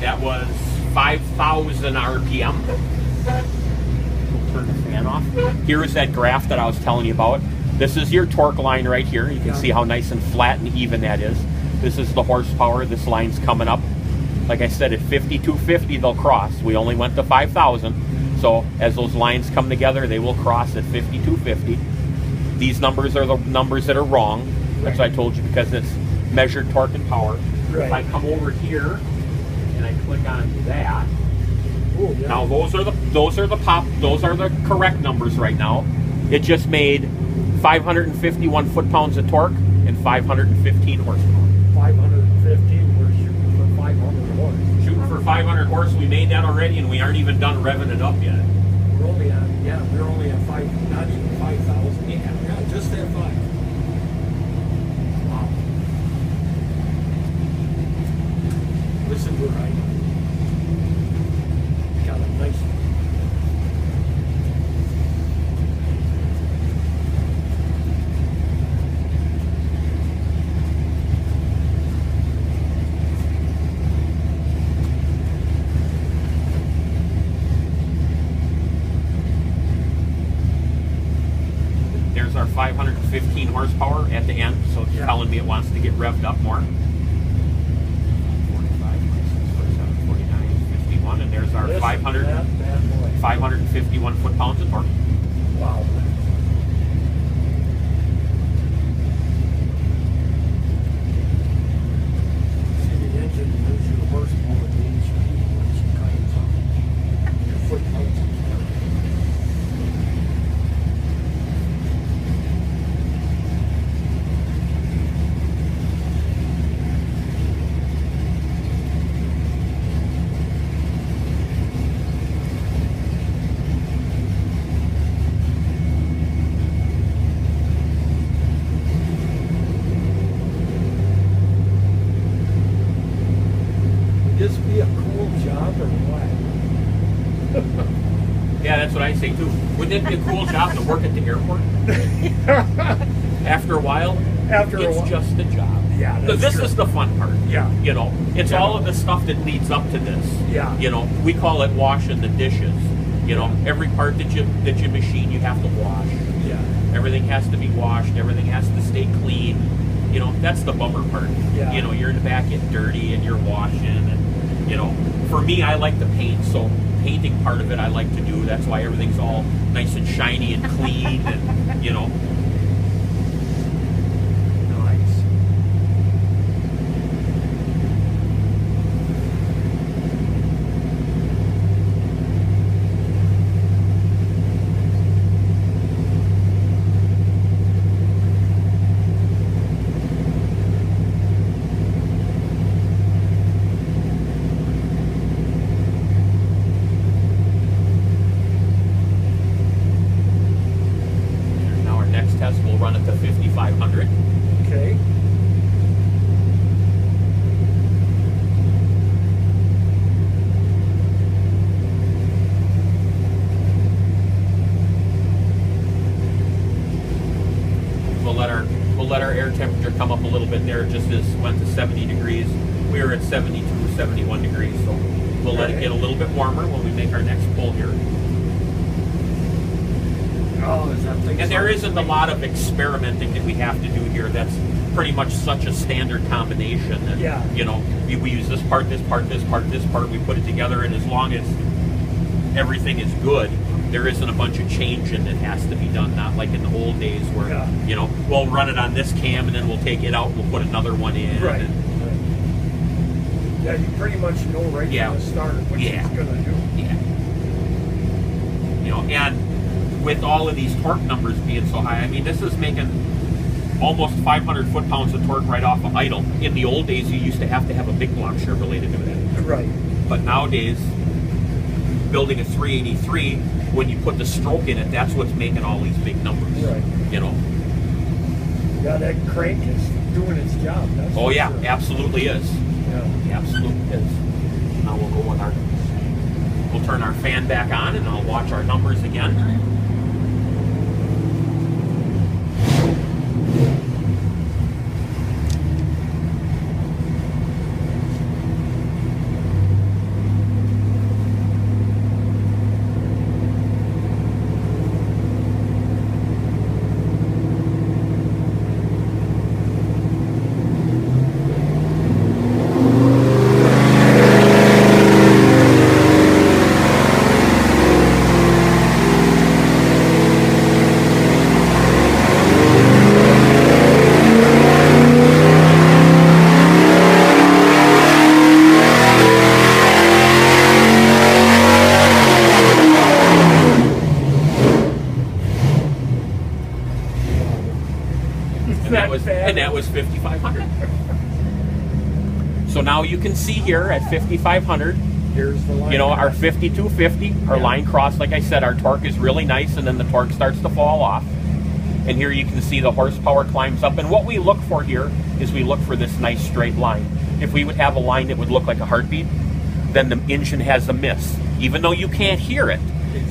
That was 5,000 RPM. We'll turn the fan off. Here is that graph that I was telling you about. This is your torque line right here. You can see how nice and flat and even that is. This is the horsepower. This line's coming up. Like I said, at 5,250 they'll cross. We only went to 5,000. So as those lines come together, they will cross at 5,250. These numbers are the numbers that are wrong. That's what I told you, because it's measured torque and power. If I come over here and I click on that, now those are the correct numbers right now. It just made 551 foot-pounds of torque and 515 horsepower. 515. We're shooting for 500 horse. Shooting for 500 horse. We made that already, and we aren't even done revving it up yet. We're only at not even 5,000. Yeah, just at 5. Wow. Listen to it right. Got a nice. There's our 515 horsepower at the end, so it's telling me it wants to get revved up more. 45, 47, 49, 51, and there's our 551 foot-pounds of torque. Wow. See, the engine gives you the horsepower to each speed when she kinds up. Your foot-pounds. This be a cool job or what? Yeah, that's what I say too. Wouldn't it be a cool job to work at the airport? After a while, it's just a job. Yeah, that's this is the fun part. Yeah. You know, it's all of the stuff that leads up to this. Yeah. You know, we call it washing the dishes. You know, every part that you machine, you have to wash. Yeah. Everything has to be washed. Everything has to stay clean. You know, that's the bummer part. Yeah. You know, you're in the back getting dirty and you're washing. And, you know, for me, I like to paint. So painting part of it I like to do. That's why everything's all nice and shiny and clean and, you know. Nice. We'll run it to 5,500. Okay. We'll let our air temperature come up a little bit there. Just as went to 70 degrees. We were at 72, 71 degrees. So we'll let it get a little bit warmer when we make our next pull here. Oh, is that thing? And there isn't a lot of experimenting that we have to do here. That's pretty much such a standard combination. And, you know, we use this part, this part, this part, this part. We put it together, and as long as everything is good, there isn't a bunch of changing that has to be done. Not like in the old days where, you know, we'll run it on this cam and then we'll take it out and we'll put another one in. Right. And, yeah, you pretty much know right from the start what she's going to do. Yeah. You know, and with all of these torque numbers being so high, I mean, this is making almost 500 foot-pounds of torque right off of idle. In the old days, you used to have a big block share related to that. Right. But nowadays, building a 383, when you put the stroke in it, that's what's making all these big numbers. Right. You know. Yeah, that crank is doing its job. That's oh yeah, sure. Absolutely is. Yeah. Absolutely is. Now we'll go with we'll turn our fan back on and I'll watch our numbers again. that was 5,500. So now you can see here at 5,500, Here's the line. you know, our 5250, our line cross, like I said, our torque is really nice, and then the torque starts to fall off. And here you can see the horsepower climbs up. And what we look for here is we look for this nice straight line. If we would have a line that would look like a heartbeat, then the engine has a miss. Even though you can't hear it,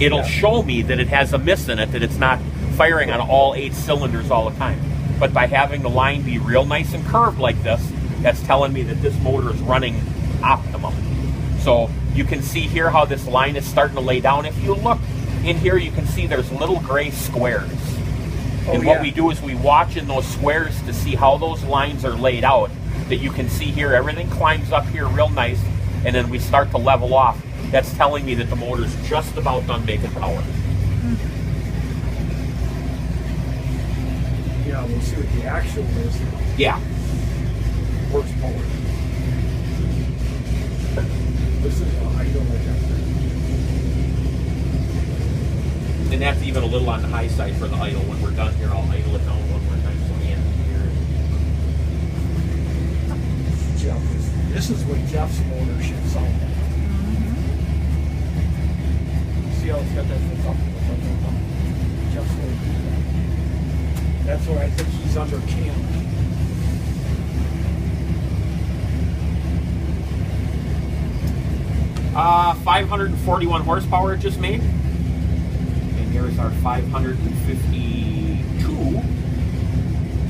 it'll show me that it has a miss in it, that it's not firing on all 8 cylinders all the time. But by having the line be real nice and curved like this, that's telling me that this motor is running optimum. So you can see here how this line is starting to lay down. If you look in here, you can see there's little gray squares. And what we do is we watch in those squares to see how those lines are laid out. That you can see here, everything climbs up here real nice, and then we start to level off. That's telling me that the motor's just about done making power. Yeah, we'll see what the actual is. Yeah. Horsepower. This is idle adapter. And that's even a little on the high side for the idle. When we're done here, I'll idle it down one more time so Ann can hear it. This is what Jeff's motor should sound like. See how it's got that thump. Jeff's motor. That's where I think he's under cam. 541 horsepower it just made. And here's our 552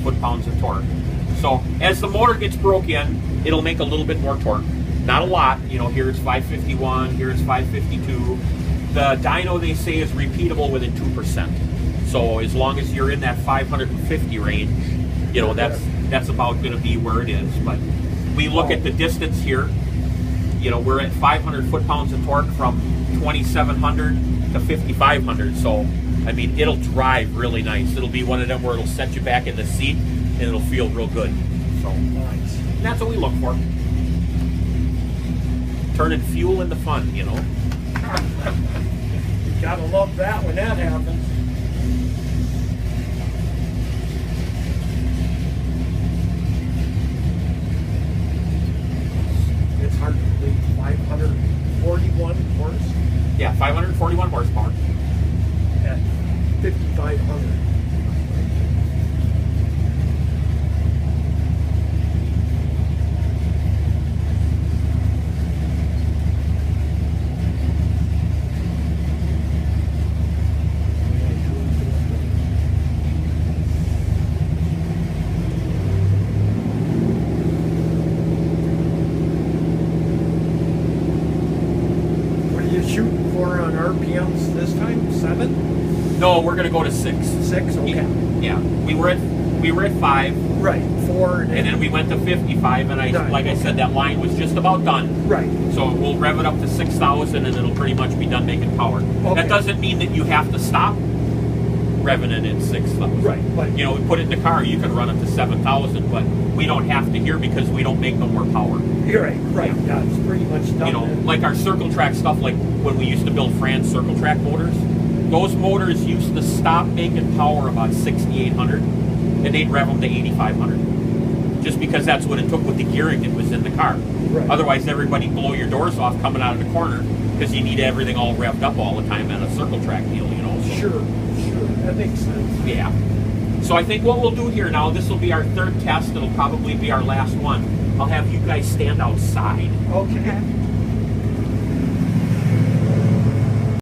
foot-pounds of torque. So as the motor gets broke in, it'll make a little bit more torque. Not a lot. You know, here's 551, here's 552. The dyno, they say, is repeatable within 2%. So as long as you're in that 550 range, you know, that's about going to be where it is. But we look at the distance here. You know, we're at 500 foot-pounds of torque from 2,700 to 5,500. So, I mean, it'll drive really nice. It'll be one of them where it'll set you back in the seat and it'll feel real good. So, Nice. and that's what we look for. Turning fuel into fun, you know. You gotta love that when that happens. It's hard to believe 541 horse Yeah, 541 horsepower. at 5,500. Shooting for on RPMs this time? 7? No, we're gonna go to 6. 6? Okay. Yeah. We were at 5, Right. 4 and then we went to 55, and Done. like I said, that line was just about done. Right. So we'll rev it up to 6,000, and it'll pretty much be done making power. Okay. That doesn't mean that you have to stop revving it at 6,000. Right. But You know, we put it in the car, you can run it to 7,000, but we don't have to here because we don't make no more power. you're right. Right. Yeah, it's pretty much done. You know, then. like our circle track stuff, like when we used to build France circle track motors, those motors used to stop making power about 6,800, and they'd rev them to 8,500. Just because that's what it took with the gearing that was in the car. Right. Otherwise, everybody blow your doors off coming out of the corner because you need everything all revved up all the time on a circle track deal, you know. So, Sure. That makes sense. yeah. So I think what we'll do here now, this will be our 3rd test. It'll probably be our last one. I'll have you guys stand outside. Okay.